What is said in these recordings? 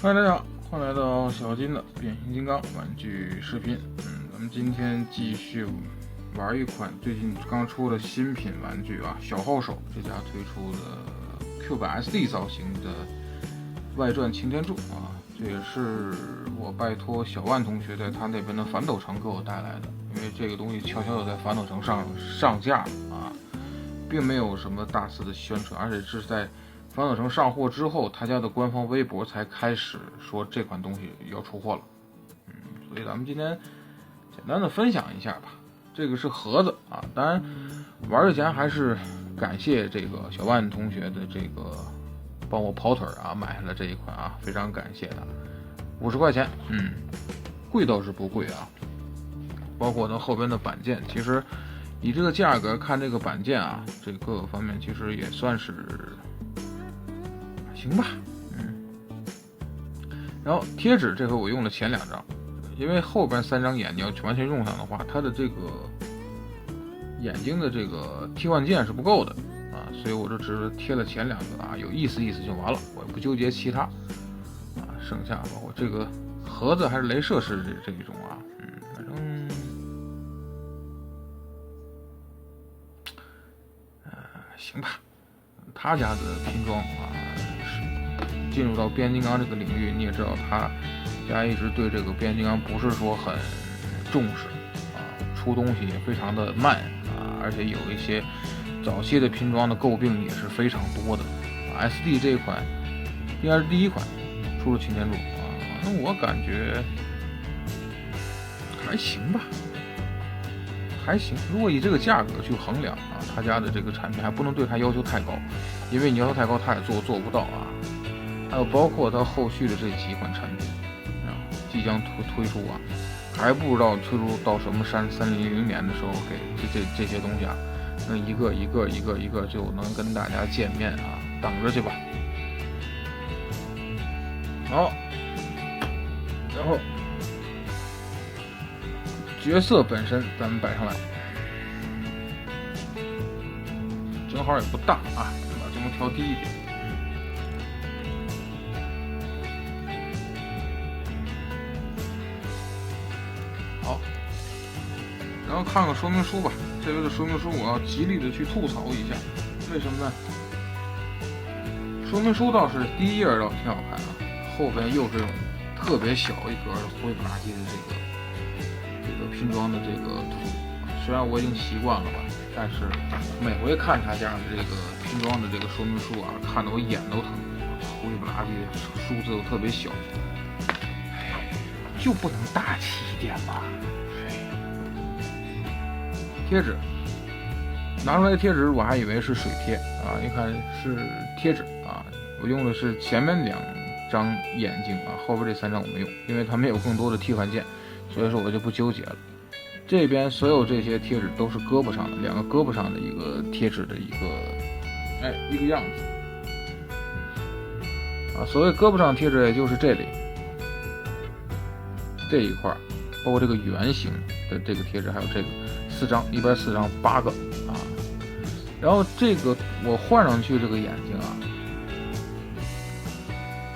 嗨，大家好，欢迎来到小金的变形金刚玩具视频。咱们今天继续玩一款最近刚出的新品玩具啊，小号手这家推出的 Q 版 SD 造型的外传擎天柱啊，这也是我拜托小万同学在他那边的反斗城给我带来的，因为这个东西悄悄的在反斗城上架啊，并没有什么大肆的宣传，而且是在反斗城上货之后，他家的官方微博才开始说这款东西要出货了。所以咱们今天简单的分享一下吧。这个是盒子啊，当然玩之前还是感谢这个小万同学的这个帮我跑腿啊，买下了这一款啊，非常感谢他。50块钱，贵倒是不贵啊。包括它后边的板件，其实以这个价格看这个板件啊，这各个方面其实也算是行吧，然后贴纸这回我用了前2张，因为后边3张眼你要完全用上的话，它的这个眼睛的这个替换件是不够的啊，所以我就只贴了前2个啊，有意思就完了，我也不纠结其他啊，剩下包括这个盒子还是镭射式这一种啊，反正行吧。他家的拼装啊，进入到变形金刚这个领域，你也知道他家一直对这个变形金刚不是说很重视啊，出东西也非常的慢啊，而且有一些早期的拼装的诟病也是非常多的啊。SD 这一款应该是第一款出了擎天柱啊，那我感觉还行吧，还行。如果以这个价格去衡量啊，他家的这个产品还不能对他要求太高，因为你要求太高他也做不到啊。还有包括它后续的这几款产品啊，即将推出啊，还不知道推出到什么3000年的时候给这些东西啊，能一个就能跟大家见面啊，等着去吧。好，然后角色本身咱们摆上来，正好也不大啊，把这个调低一点。好，然后看看说明书吧。这回的说明书我要极力的去吐槽一下，为什么呢？说明书倒是第一页倒挺好看啊，后边又是这种特别小一格的灰不拉几的这个拼装的这个图，虽然我已经习惯了吧，但是每回看他家的这个拼装的这个说明书啊，看得我眼都疼，灰不拉几的数字又特别小，就不能大气一点吗？贴纸拿出来的贴纸我还以为是水贴啊，一看是贴纸啊。我用的是前面2张眼睛啊，后边这3张我没用，因为它没有更多的替换件，所以说我就不纠结了。这边所有这些贴纸都是胳膊上的2个胳膊上的一个贴纸的一个样子啊。所谓胳膊上贴纸也就是这里这一块，包括这个圆形的这个贴纸，还有这个4张，一边4张8个啊。然后这个我换上去这个眼睛啊，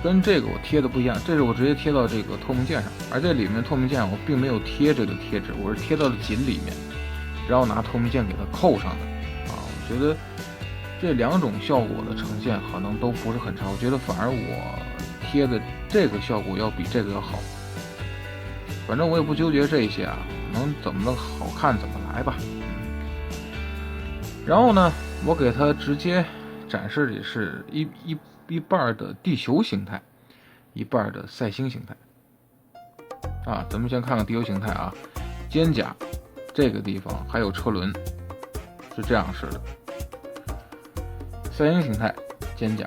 跟这个我贴的不一样，这是我直接贴到这个透明件上，而这里面透明件我并没有贴这个贴纸，我是贴到了锦里面，然后拿透明件给它扣上的啊。我觉得这2种效果的呈现可能都不是很差，我觉得反而我贴的这个效果要比这个要好。反正我也不纠结这些啊，能怎么的好看怎么来吧。然后呢，我给它直接展示的是一半的地球形态，一半的赛星形态啊。咱们先看看地球形态啊，肩甲这个地方还有车轮是这样式的，赛星形态肩甲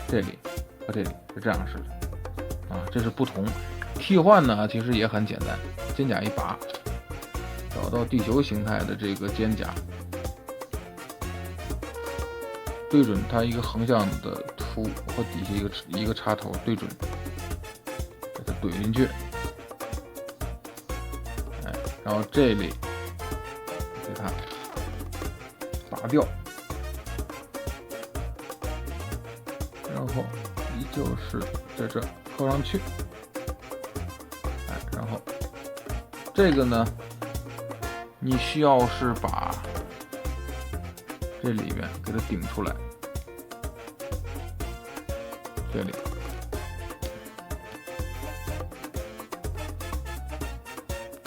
这里和这里是这样式的啊，这是不同。替换呢其实也很简单，肩甲一拔，找到地球形态的这个肩甲，对准它一个横向的凸和底下一个插头对准，给它怼进去，然后这里给它拔掉，然后依旧是在这扣上去。然后这个呢，你需要是把这里边给它顶出来，这里。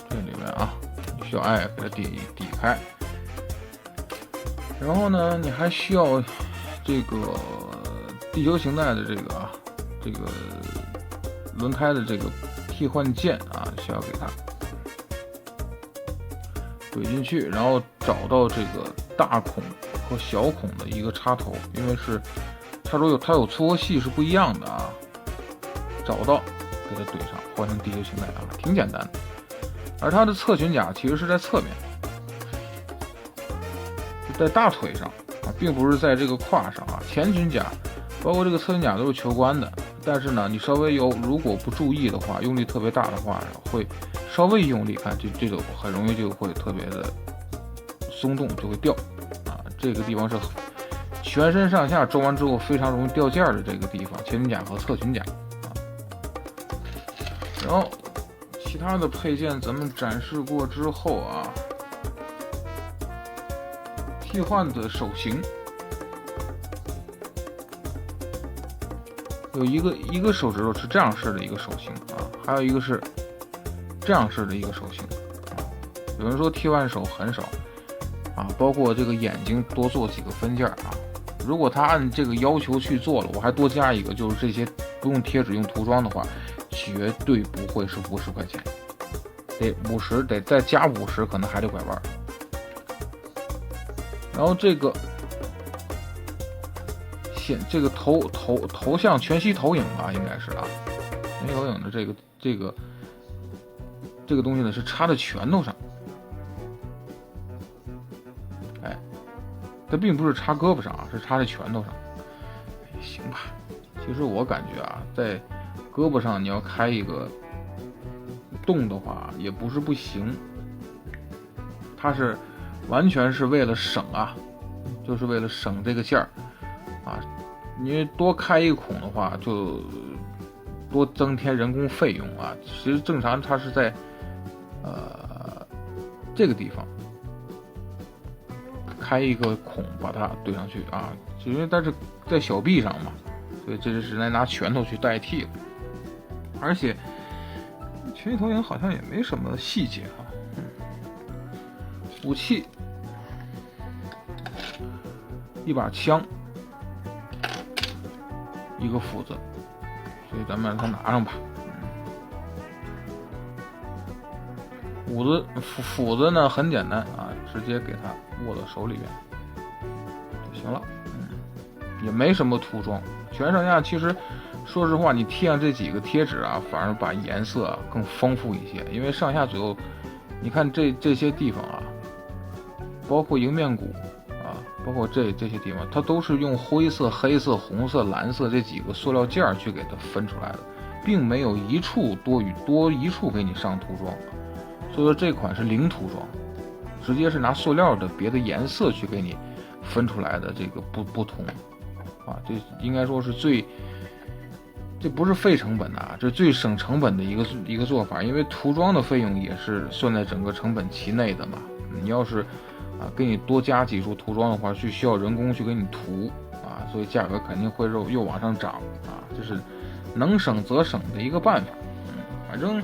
这里面啊，你需要给它抵开。然后呢，你还需要这个地球形态的这个轮胎的这个替换件啊，需要给它怼进去，然后找到这个大孔和小孔的一个插头，因为是它有粗和细是不一样的啊，找到给它怼上，换成地球形态啊，挺简单的。而它的侧裙甲其实是在侧面，在大腿上啊，并不是在这个胯上啊。前裙甲包括这个侧裙甲都是球关的，但是呢，你稍微如果不注意的话，用力特别大的话，会稍微用力，看这种很容易就会特别的松动，就会掉啊。这个地方是全身上下装完之后非常容易掉件的这个地方，前裙甲和侧裙甲啊。然后其他的配件咱们展示过之后啊，替换的手型有一个手指头是这样式的一个手型啊，还有一个是这样式的一个手型啊。有人说替换手很少啊，包括这个眼睛多做几个分件啊。如果他按这个要求去做了，我还多加一个，就是这些不用贴纸用涂装的话，绝对不会是50块钱，得50，得再加50，可能还得拐弯。然后这个这个头像全息投影吧，应该是啊，全息投影的这个东西呢是插在拳头上，它并不是插胳膊上啊，是插在拳头上。行吧，其实我感觉啊，在胳膊上你要开一个洞的话，也不是不行。它是完全是为了省啊，就是为了省这个件儿啊。你多开一个孔的话，就多增添人工费用啊。其实正常它是在这个地方开一个孔把它对上去啊，因为它是在小臂上嘛，所以这是来拿拳头去代替的。而且全息投影好像也没什么细节哈。武器一把枪，一个斧子，所以咱们让它拿上吧。斧子呢很简单啊，直接给它握到手里边就行了。也没什么涂装，全上下其实说实话，你贴上这几个贴纸啊，反而把颜色更丰富一些。因为上下左右，你看这些地方啊，包括迎面骨啊，包括这些地方，它都是用灰色、黑色、红色、蓝色这几个塑料件去给它分出来的，并没有一处多一处给你上涂装。所以说这款是零涂装，直接是拿塑料的别的颜色去给你分出来的这个不同啊，这应该说是这不是费成本的啊，这是最省成本的一个做法，因为涂装的费用也是算在整个成本期内的嘛。你要是给你多加几处涂装的话，是需要人工去给你涂啊，所以价格肯定会又往上涨啊，这是能省则省的一个办法。反正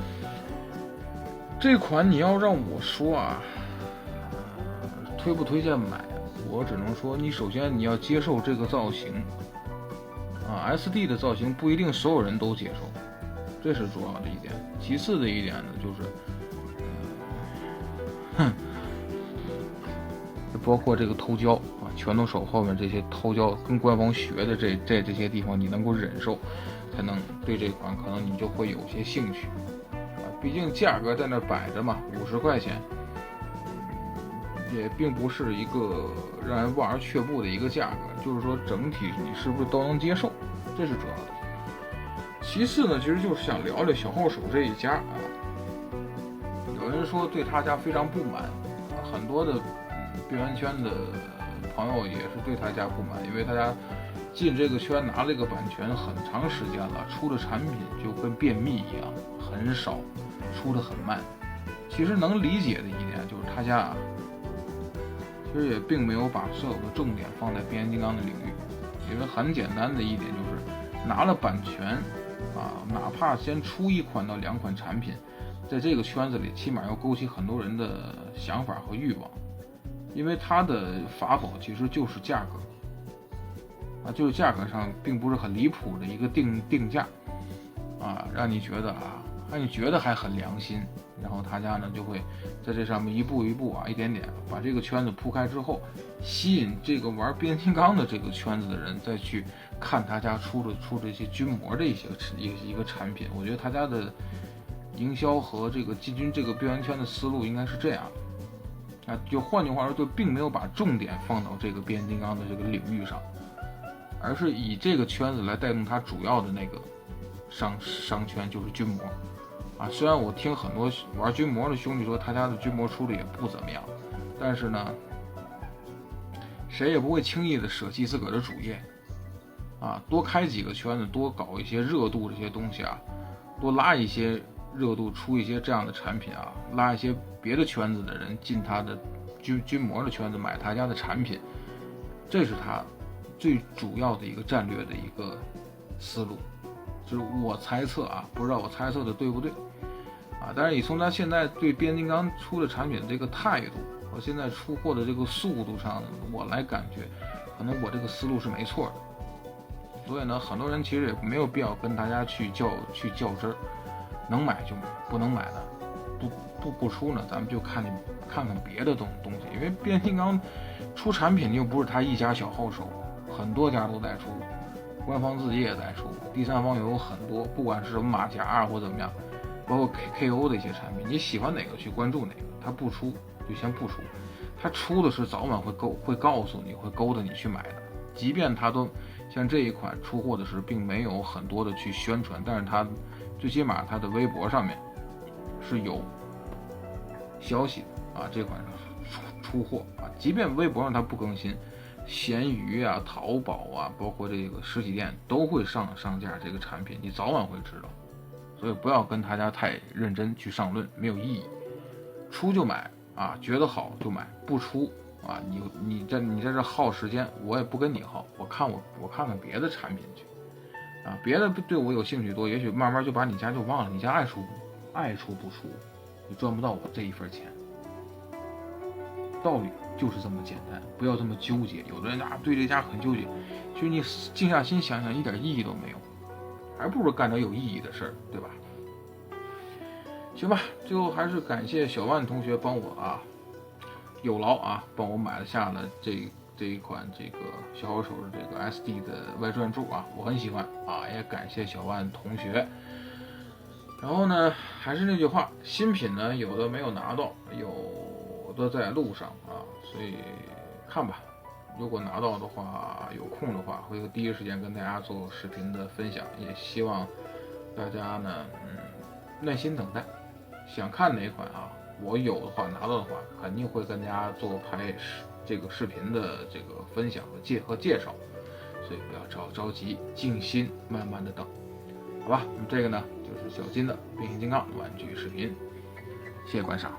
这款你要让我说啊，推不推荐买，我只能说你首先你要接受这个造型啊 ，SD 的造型不一定所有人都接受，这是主要的一点。其次的一点呢，就是包括这个头胶啊，拳头手后面这些头胶跟官方学的这些地方，你能够忍受，才能对这款可能你就会有些兴趣啊。毕竟价格在那摆着嘛，50块钱，也并不是一个让人望而却步的一个价格。就是说整体你是不是都能接受，这是主要的。其次呢，其实就是想聊聊小号手这一家啊。有人说对他家非常不满啊，很多的边缘圈的朋友也是对他家不满，因为他家进这个圈拿这个版权很长时间了，出的产品就跟便秘一样，很少，出的很慢。其实能理解的一点就是他家啊，其实也并没有把所有的重点放在变形金刚的领域，因为很简单的一点就是拿了版权啊，哪怕先出1款到2款产品，在这个圈子里起码要勾起很多人的想法和欲望，因为它的法宝其实就是价格啊，就是价格上并不是很离谱的一个定价啊，让你觉得还很良心。然后他家呢就会在这上面一步一步啊，一点点把这个圈子铺开之后，吸引这个玩变形金刚的这个圈子的人再去看他家出的一些军模的一个产品。我觉得他家的营销和这个进军这个边缘圈的思路应该是这样啊，就换句话说，就并没有把重点放到这个变形金刚的这个领域上，而是以这个圈子来带动它主要的那个商圈，就是军模。啊，虽然我听很多玩军模的兄弟说他家的军模出的也不怎么样，但是呢，谁也不会轻易的舍弃自个儿的主业，啊，多开几个圈子，多搞一些热度这些东西啊，多拉一些热度，出一些这样的产品啊，拉一些别的圈子的人进他的军模的圈子买他家的产品，这是他最主要的一个战略的一个思路。就是我猜测啊，不知道我猜测的对不对啊？但是你从他现在对变形金刚出的产品的这个态度和现在出货的这个速度上，我来感觉，可能我这个思路是没错的。所以呢，很多人其实也没有必要跟大家去较真儿，能买就买，不能买呢，不出呢，咱们就看看别的东西，因为变形金刚出产品又不是他一家小号手，很多家都在出。官方自己也在出，第三方有很多，不管是什么马甲啊或怎么样，包括 KO 的一些产品，你喜欢哪个去关注哪个，他不出就先不出，他出的是早晚会告诉你，会勾搭你去买的。即便他都像这一款出货的时候并没有很多的去宣传，但是他最起码他的微博上面是有消息的啊，这款出货啊，即便微博上他不更新，闲鱼啊、淘宝啊，包括这个实体店都会上架这个产品，你早晚会知道。所以不要跟他家太认真去上论，没有意义。出就买啊，觉得好就买，不出啊，你在这耗时间，我也不跟你耗，我看看别的产品去啊，别的对我有兴趣多，也许慢慢就把你家就忘了，你家爱出不出，你赚不到我这一份钱。道理就是这么简单，不要这么纠结。有的人啊对这家很纠结，其实你静下心想想，一点意义都没有，还不如干点有意义的事儿，对吧？行吧，最后还是感谢小万同学帮我啊，有劳啊，帮我买下了这一款这个小号手的这个 SD 的外传柱啊，我很喜欢啊，也感谢小万同学。然后呢，还是那句话，新品呢有的没有拿到，有的在路上啊，所以看吧。如果拿到的话，有空的话，会第一时间跟大家做视频的分享。也希望大家呢，耐心等待。想看哪款啊？我有的话，拿到的话，肯定会跟大家做拍这个视频的这个分享和介绍。所以不要着急，静心慢慢的等，好吧？那么这个呢，就是小金的变形金刚玩具视频，谢谢观赏。